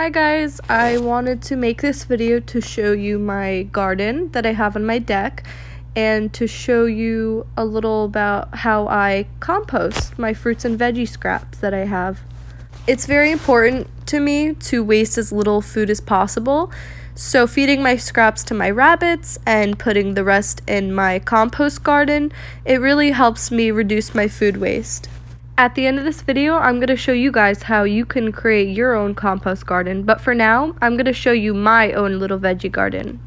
Hi guys, I wanted to make this video to show you my garden that I have on my deck and to show you a little about how I compost my fruits and veggie scraps that I have. It's very important to me to waste as little food as possible, so feeding my scraps to my rabbits and putting the rest in my compost garden, it really helps me reduce my food waste. At the end of this video, I'm going to show you guys how you can create your own compost garden, but for now, I'm going to show you my own little veggie garden.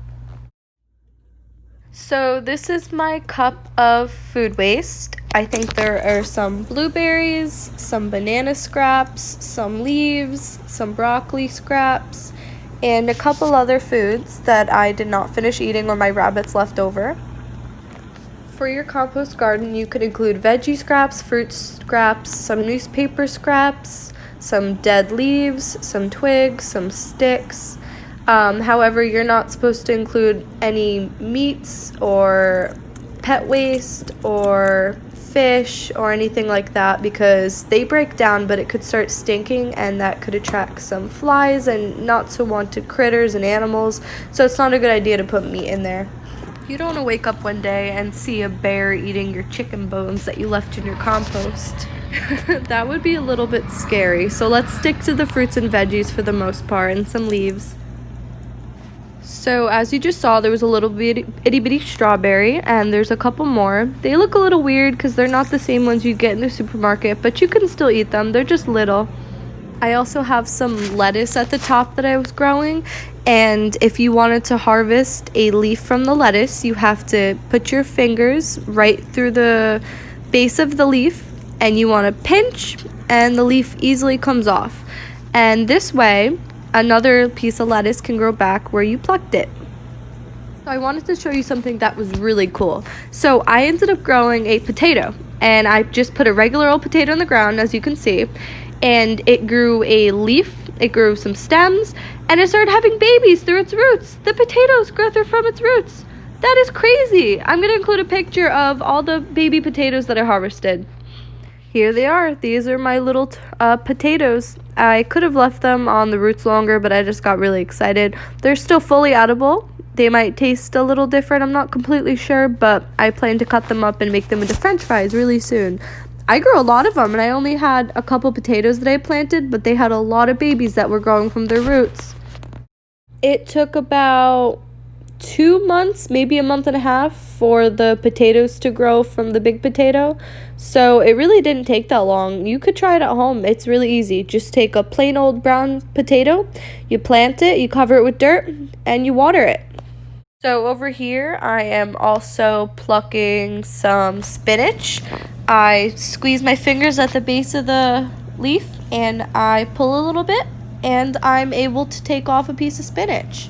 So this is my cup of food waste. I think there are some blueberries, some banana scraps, some leaves, some broccoli scraps, and a couple other foods that I did not finish eating or my rabbits left over. For your compost garden, you could include veggie scraps, fruit scraps, some newspaper scraps, some dead leaves, some twigs, some sticks. However, you're not supposed to include any meats or pet waste or fish or anything like that because they break down, but it could start stinking and that could attract some flies and not so wanted critters and animals. So it's not a good idea to put meat in there. You don't want to wake up one day and see a bear eating your chicken bones that you left in your compost. That would be a little bit scary. So let's stick to the fruits and veggies for the most part and some leaves. So as you just saw, there was a little bit itty bitty strawberry and there's a couple more. They look a little weird because they're not the same ones you get in the supermarket, but you can still eat them. They're just little. I also have some lettuce at the top that I was growing, and if you wanted to harvest a leaf from the lettuce, you have to put your fingers right through the base of the leaf and you want to pinch and the leaf easily comes off. And this way, another piece of lettuce can grow back where you plucked it. So I wanted to show you something that was really cool. So I ended up growing a potato and I just put a regular old potato in the ground, as you can see, and it grew a leaf, it grew some stems, and it started having babies through its roots. The potatoes grow through from its roots. That is crazy. I'm going to include a picture of all the baby potatoes that I harvested. Here they are. These are my little potatoes. I could have left them on the roots longer, but I just got really excited. They're still fully edible. They might taste a little different. I'm not completely sure, but I plan to cut them up and make them into French fries really soon. I grew a lot of them, and I only had a couple potatoes that I planted, but they had a lot of babies that were growing from their roots. It took about 2 months, maybe a month and a half, for the potatoes to grow from the big potato. So it really didn't take that long. You could try it at home. It's really easy. Just take a plain old brown potato, you plant it, you cover it with dirt, and you water it. So over here, I am also plucking some spinach. I squeeze my fingers at the base of the leaf and I pull a little bit and I'm able to take off a piece of spinach.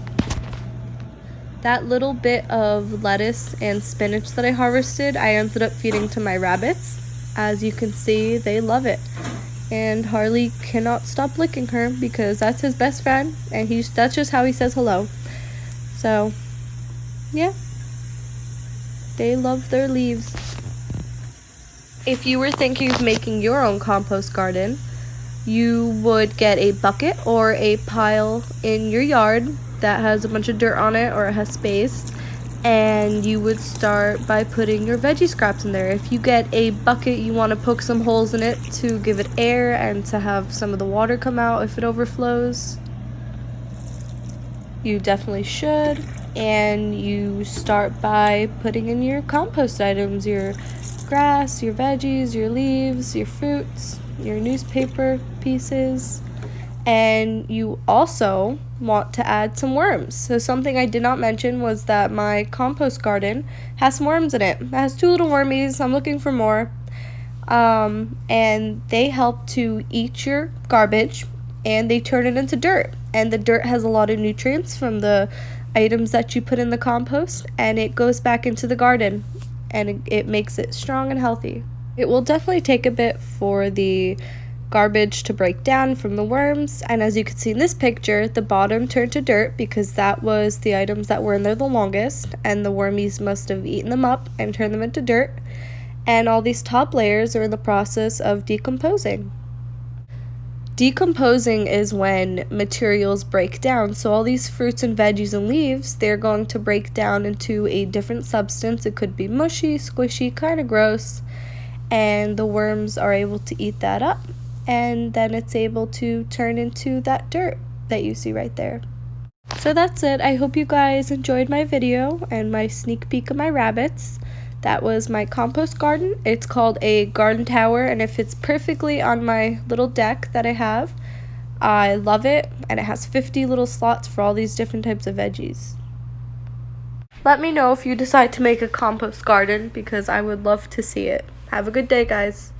That little bit of lettuce and spinach that I harvested, I ended up feeding to my rabbits. As you can see, they love it. And Harley cannot stop licking her because that's his best friend and that's just how he says hello. So yeah, they love their leaves. If you were thinking of making your own compost garden, you would get a bucket or a pile in your yard that has a bunch of dirt on it or it has space, and you would start by putting your veggie scraps in there. If you get a bucket, you want to poke some holes in it to give it air and to have some of the water come out if it overflows. You definitely should. And you start by putting in your compost items, your grass, your veggies, your leaves, your fruits, your newspaper pieces, and you also want to add some worms. So something I did not mention was that my compost garden has some worms in it. It has 2 little wormies. I'm looking for more. And they help to eat your garbage and they turn it into dirt. And the dirt has a lot of nutrients from the items that you put in the compost, and it goes back into the garden and it makes it strong and healthy. It will definitely take a bit for the garbage to break down from the worms, and as you can see in this picture, the bottom turned to dirt because that was the items that were in there the longest, and the wormies must have eaten them up and turned them into dirt, and all these top layers are in the process of decomposing. decomposing is when materials break down. So all these fruits and veggies and leaves, they're going to break down into a different substance. It could be mushy, squishy, kind of gross, and the worms are able to eat that up, and then it's able to turn into that dirt that you see right there. So that's it. I hope you guys enjoyed my video and my sneak peek of my rabbits. That was my compost garden. It's called a garden tower, and it fits perfectly on my little deck that I have. I love it, and it has 50 little slots for all these different types of veggies. Let me know if you decide to make a compost garden, because I would love to see it. Have a good day, guys.